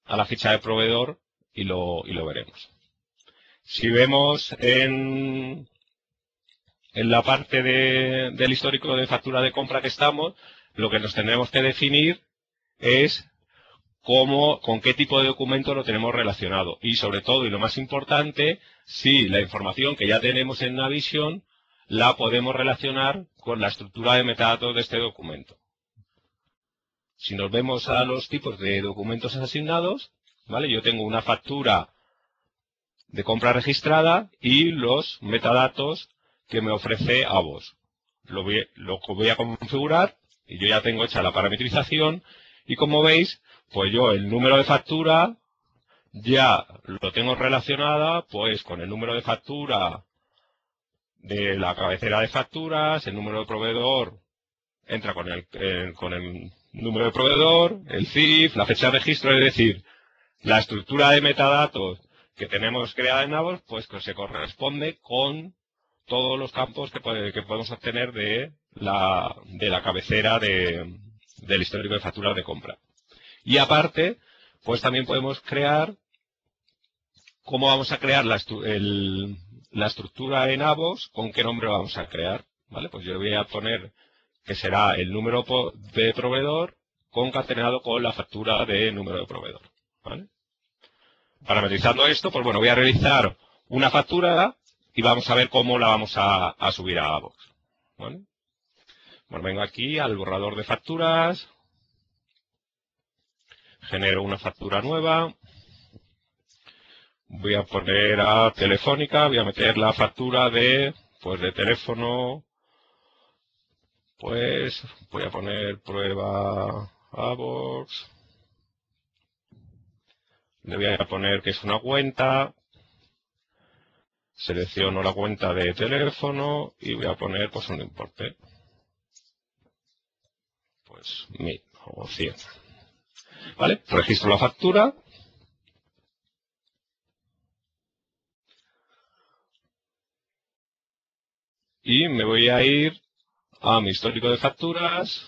la ficha de proveedor y lo veremos. Si vemos en la parte del histórico de factura de compra que estamos, lo que nos tendremos que definir es con qué tipo de documento lo tenemos relacionado. Y sobre todo, y lo más importante, si la información que ya tenemos en Navision la podemos relacionar con la estructura de metadatos de este documento. Si nos vemos a los tipos de documentos asignados, ¿vale? Yo tengo una factura de compra registrada y los metadatos que me ofrece AVOS. Lo voy a configurar y yo ya tengo hecha la parametrización y como veis, pues yo el número de factura ya lo tengo relacionada pues con el número de factura de la cabecera de facturas, el número de proveedor entra con el número de proveedor, el CIF, la fecha de registro, es decir, la estructura de metadatos que tenemos creada en AVOS, pues que se corresponde con todos los campos que podemos obtener de la cabecera del histórico de facturas de compra. Y aparte, pues también podemos crear cómo vamos a crear la estructura en AVOS, con qué nombre vamos a crear. ¿Vale? Pues yo voy a poner que será el número de proveedor concatenado con la factura de número de proveedor. ¿Vale? Parametrizando esto, pues bueno, voy a realizar una factura y vamos a ver cómo la vamos a subir a AVOS. ¿Vale? Bueno, vengo aquí al borrador de facturas, genero una factura nueva, voy a poner a Telefónica, voy a meter la factura de teléfono, pues voy a poner prueba AVOS, le voy a poner que es una cuenta, selecciono la cuenta de teléfono y voy a poner pues un importe, pues 1000 o 100. ¿Vale? Registro la factura. Y me voy a ir a mi histórico de facturas.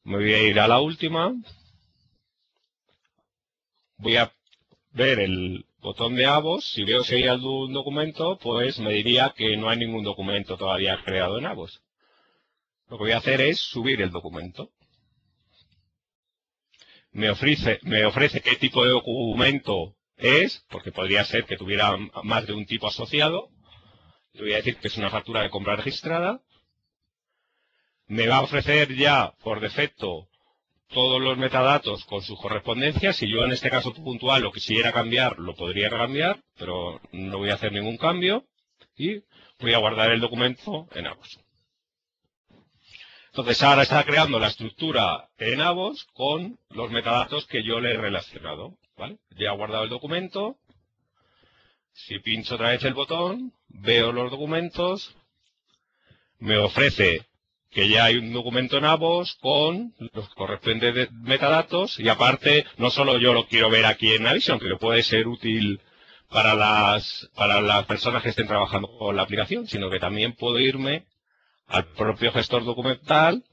Me voy a ir a la última. Voy a ver el botón de AVOS. Si veo si hay algún documento, pues me diría que no hay ningún documento todavía creado en AVOS. Lo que voy a hacer es subir el documento. Me ofrece qué tipo de documento es, porque podría ser que tuviera más de un tipo asociado. Le voy a decir que es una factura de compra registrada. Me va a ofrecer ya por defecto todos los metadatos con sus correspondencias. Si yo en este caso puntual lo quisiera cambiar, lo podría cambiar, pero no voy a hacer ningún cambio. Y voy a guardar el documento en AVOS. Entonces ahora está creando la estructura en AVOS con los metadatos que yo le he relacionado. ¿Vale? Ya he guardado el documento. Si pincho otra vez el botón, veo los documentos, me ofrece que ya hay un documento en AVOS con los correspondientes metadatos y aparte no solo yo lo quiero ver aquí en Navision, que puede ser útil para las personas que estén trabajando con la aplicación, sino que también puedo irme al propio gestor documental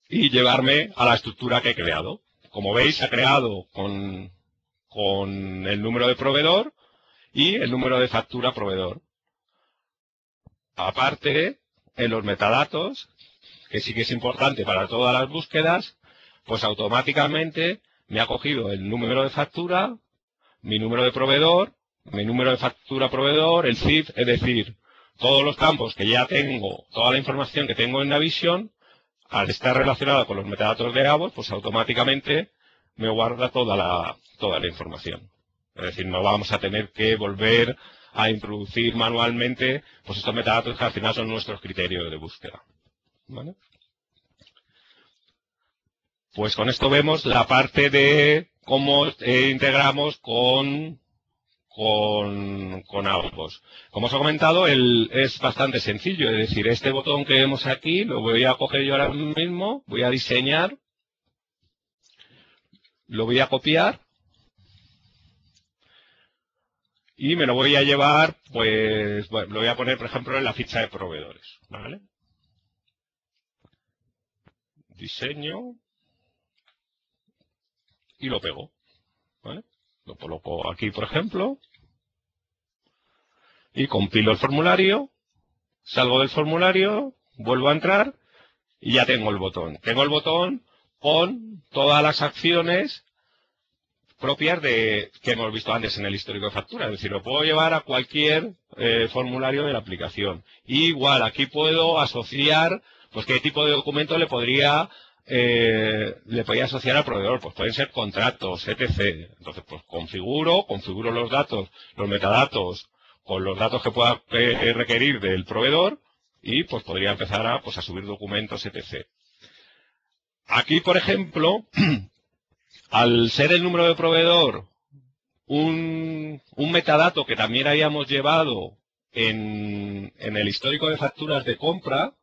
y llevarme a la estructura que he creado. Como veis, se ha creado con el número de proveedor y el número de factura proveedor. Aparte, en los metadatos, que sí que es importante para todas las búsquedas, pues automáticamente me ha cogido el número de factura, mi número de proveedor, mi número de factura proveedor, el CIF, es decir, todos los campos que ya tengo, toda la información que tengo en Navision, al estar relacionada con los metadatos de AVOS, pues automáticamente me guarda toda la información. Es decir, no vamos a tener que volver a introducir manualmente pues estos metadatos que al final son nuestros criterios de búsqueda. ¿Vale? Pues con esto vemos la parte de cómo integramos con ambos. Como os he comentado, es bastante sencillo. Es decir, este botón que vemos aquí lo voy a coger yo ahora mismo, voy a diseñar, lo voy a copiar y me lo voy a llevar, pues, bueno, lo voy a poner, por ejemplo, en la ficha de proveedores. ¿Vale? Diseño y lo pego. ¿Vale? Lo coloco aquí, por ejemplo, y compilo el formulario, salgo del formulario, vuelvo a entrar y ya tengo el botón. Tengo el botón con todas las acciones propias de que hemos visto antes en el histórico de factura. Es decir, lo puedo llevar a cualquier formulario de la aplicación. Y igual, aquí puedo asociar, pues qué tipo de documento le podría asociar al proveedor. Pues pueden ser contratos, etc. Entonces, pues configuro los datos, los metadatos, con los datos que pueda requerir del proveedor y pues podría empezar a subir documentos, etc. Aquí, por ejemplo, al ser el número de proveedor un metadato que también habíamos llevado en el histórico de facturas de compra,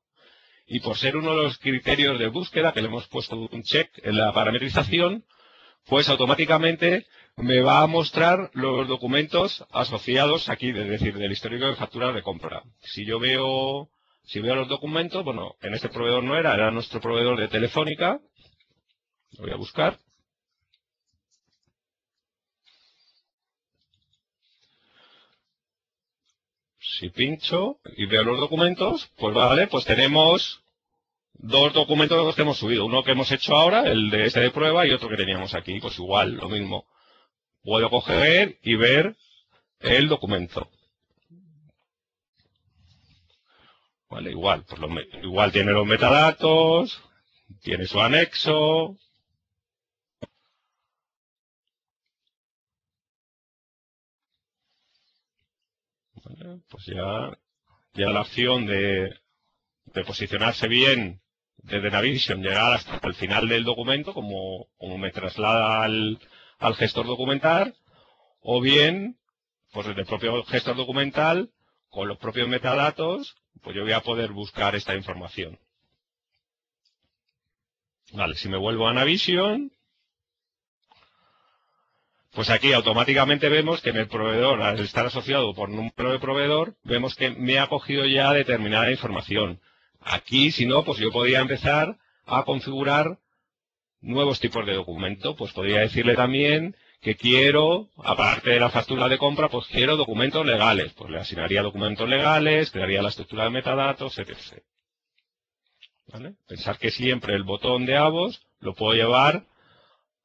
y por ser uno de los criterios de búsqueda que le hemos puesto un check en la parametrización, pues automáticamente me va a mostrar los documentos asociados aquí, es decir, del histórico de facturas de compra. Si veo los documentos, bueno, en este proveedor no era nuestro proveedor de Telefónica. Lo voy a buscar. Si pincho y veo los documentos, pues vale, pues tenemos dos documentos que hemos subido. Uno que hemos hecho ahora, el de este de prueba, y otro que teníamos aquí. Pues igual, lo mismo. Puedo coger y ver el documento. Vale, igual, pues igual tiene los metadatos, tiene su anexo. Vale, pues ya la opción de posicionarse bien desde Navision, llegar hasta el final del documento, como me traslada al gestor documental, o bien, pues desde el propio gestor documental, con los propios metadatos, pues yo voy a poder buscar esta información. Vale, si me vuelvo a Navision, pues aquí automáticamente vemos que en el proveedor, al estar asociado por número de proveedor, vemos que me ha cogido ya determinada información. Aquí, si no, pues yo podría empezar a configurar nuevos tipos de documento. Pues podría decirle también que quiero, aparte de la factura de compra, pues quiero documentos legales. Pues le asignaría documentos legales, crearía la estructura de metadatos, etc. ¿Vale? Pensar que siempre el botón de ABOS lo puedo llevar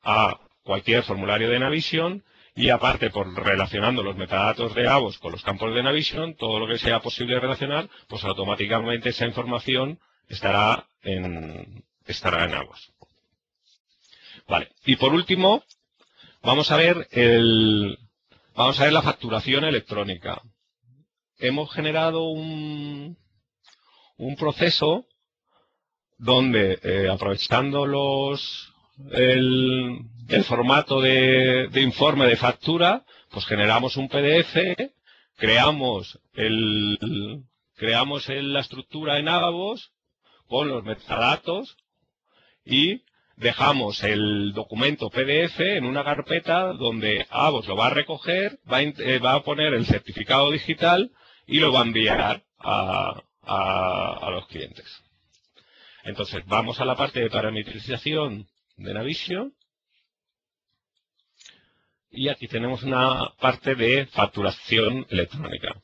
a cualquier formulario de Navision y aparte, por relacionando los metadatos de ABOS con los campos de Navision, todo lo que sea posible relacionar, pues automáticamente esa información estará en ABOS. Vale. Y por último, vamos a ver la facturación electrónica. Hemos generado un proceso donde, aprovechando el formato de informe de factura, pues generamos un PDF, creamos la estructura en ABOS con los metadatos y dejamos el documento PDF en una carpeta donde ABOS lo va a recoger, va a poner el certificado digital y lo va a enviar a los clientes. Entonces, vamos a la parte de parametrización de Navision. Y aquí tenemos una parte de facturación electrónica.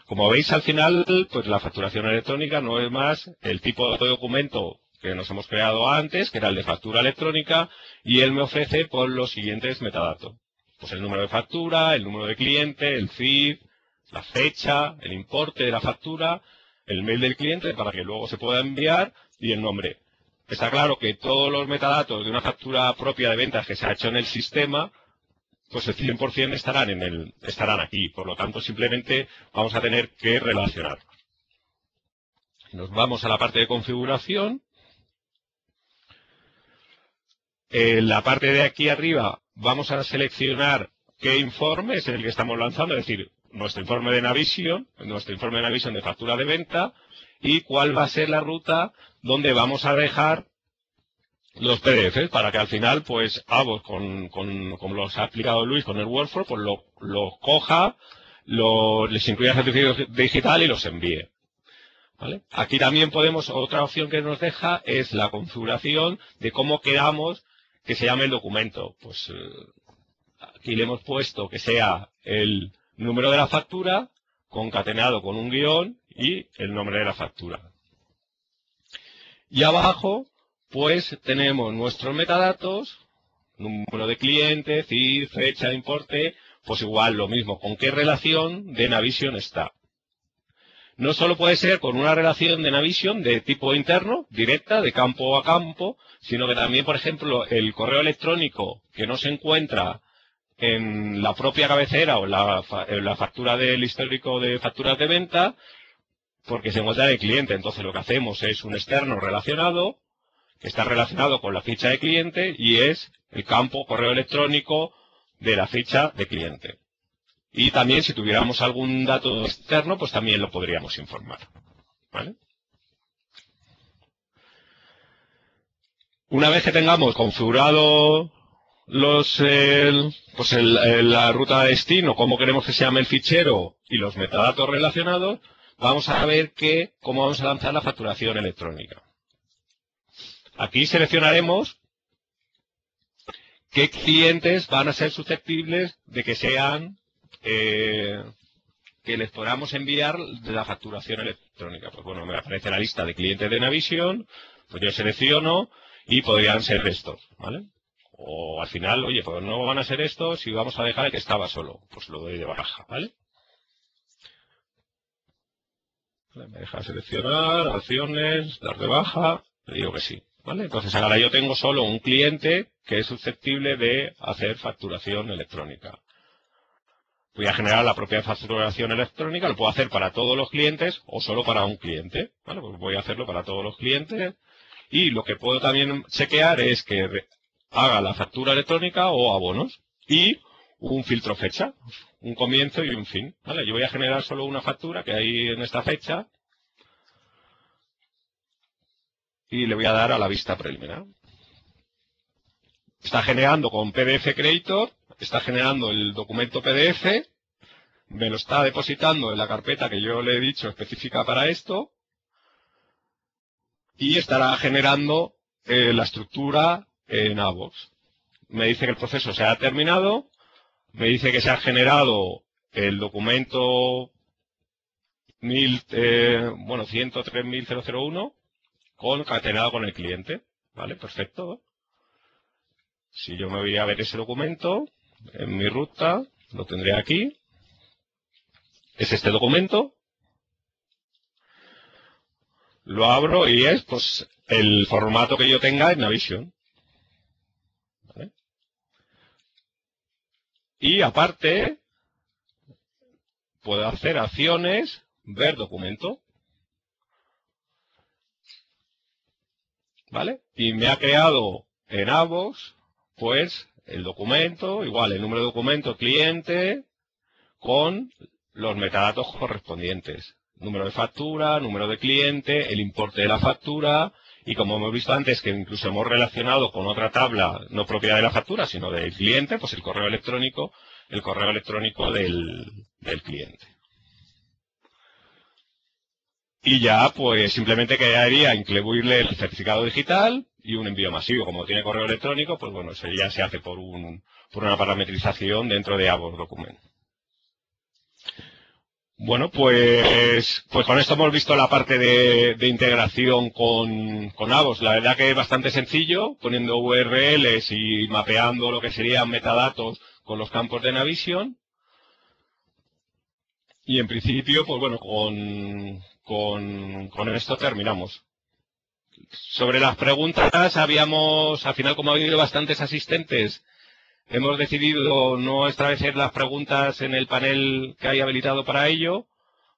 Como veis, al final, pues la facturación electrónica no es más el tipo de documento que nos hemos creado antes, que era el de factura electrónica, y él me ofrece por los siguientes metadatos. Pues el número de factura, el número de cliente, el CIF, la fecha, el importe de la factura, el mail del cliente para que luego se pueda enviar y el nombre. Está claro que todos los metadatos de una factura propia de ventas que se ha hecho en el sistema pues el 100% estarán aquí. Por lo tanto, simplemente vamos a tener que relacionar. Nos vamos a la parte de configuración. En la parte de aquí arriba vamos a seleccionar qué informe es el que estamos lanzando, es decir, nuestro informe de Navision de factura de venta, y cuál va a ser la ruta donde vamos a dejar los PDFs para que al final, pues, AVOS, como los ha explicado Luis con el workflow, pues lo coja, les incluya el certificado digital y los envíe. ¿Vale? Aquí también otra opción que nos deja es la configuración de cómo queramos que se llame el documento. Pues aquí le hemos puesto que sea el número de la factura concatenado con un guión y el nombre de la factura. Y abajo, pues tenemos nuestros metadatos, número de cliente, CIF, fecha de importe, pues igual lo mismo, con qué relación de Navision está. No solo puede ser con una relación de Navision de tipo interno, directa, de campo a campo, sino que también, por ejemplo, el correo electrónico que no se encuentra en la propia cabecera o en la factura del histórico de facturas de venta, porque se encuentra en el cliente. Entonces lo que hacemos es un externo relacionado, que está relacionado con la ficha de cliente, y es el campo correo electrónico de la ficha de cliente. Y también si tuviéramos algún dato externo, pues también lo podríamos informar. ¿Vale? Una vez que tengamos configurado la ruta de destino, cómo queremos que se llame el fichero y los metadatos relacionados, vamos a ver cómo vamos a lanzar la facturación electrónica. Aquí seleccionaremos qué clientes van a ser susceptibles de que sean que les podamos enviar de la facturación electrónica. Pues bueno, me aparece la lista de clientes de Navision, pues yo selecciono y podrían ser estos, ¿vale? O al final, oye, pues no van a ser estos y vamos a dejar el que estaba solo. Pues lo doy de baja, ¿vale? Me deja seleccionar, acciones, dar de baja, le digo que sí, ¿vale? Entonces ahora yo tengo solo un cliente que es susceptible de hacer facturación electrónica. Voy a generar la propia facturación electrónica, lo puedo hacer para todos los clientes o solo para un cliente. Bueno, pues voy a hacerlo para todos los clientes. Y lo que puedo también chequear es que haga la factura electrónica o abonos. Y un filtro fecha, un comienzo y un fin. ¿Vale? Yo voy a generar solo una factura que hay en esta fecha. Y le voy a dar a la vista preliminar. Está generando con PDF Creator. Está generando el documento PDF, me lo está depositando en la carpeta que yo le he dicho específica para esto, y estará generando la estructura en AVOS. Me dice que el proceso se ha terminado, me dice que se ha generado el documento 103.001 concatenado con el cliente. ¿Vale? Perfecto. Si yo me voy a ver ese documento, en mi ruta, lo tendré aquí. Es este documento. Lo abro y es pues el formato que yo tenga en Navision. ¿Vale? Y aparte, puedo hacer acciones, ver documento. ¿Vale? Y me ha creado en AVOS, pues, el documento, igual el número de documento cliente, con los metadatos correspondientes. Número de factura, número de cliente, el importe de la factura, y como hemos visto antes, que incluso hemos relacionado con otra tabla, no propia de la factura, sino del cliente, pues el correo electrónico del cliente. Y ya, pues simplemente quedaría incluirle el certificado digital y un envío masivo. Como tiene correo electrónico, pues bueno, eso ya se hace por una parametrización dentro de AVOS Document. Bueno, pues con esto hemos visto la parte de integración con AVOS. La verdad que es bastante sencillo, poniendo URLs y mapeando lo que serían metadatos con los campos de Navision. Y en principio, pues bueno, con esto terminamos. Sobre las preguntas al final, como ha habido bastantes asistentes, hemos decidido no establecer las preguntas en el panel que hay habilitado para ello.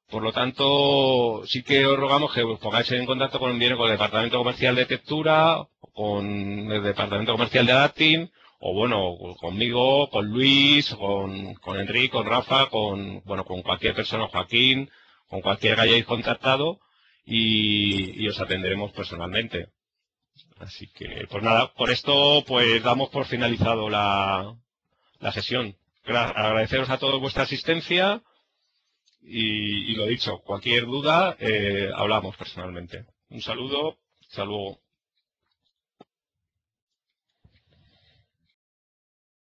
Por lo tanto, sí que os rogamos que os pongáis en contacto bien con el Departamento Comercial de Textura, con el Departamento Comercial de Adapting, o bueno, conmigo, con Luis, con Enrique, con Rafa, con cualquier persona, Joaquín, con cualquiera que hayáis contactado, y os atenderemos personalmente. Así que, pues nada, por esto pues damos por finalizado la sesión. Agradeceros a todos vuestra asistencia. Y lo dicho, cualquier duda, hablamos personalmente. Un saludo, hasta luego.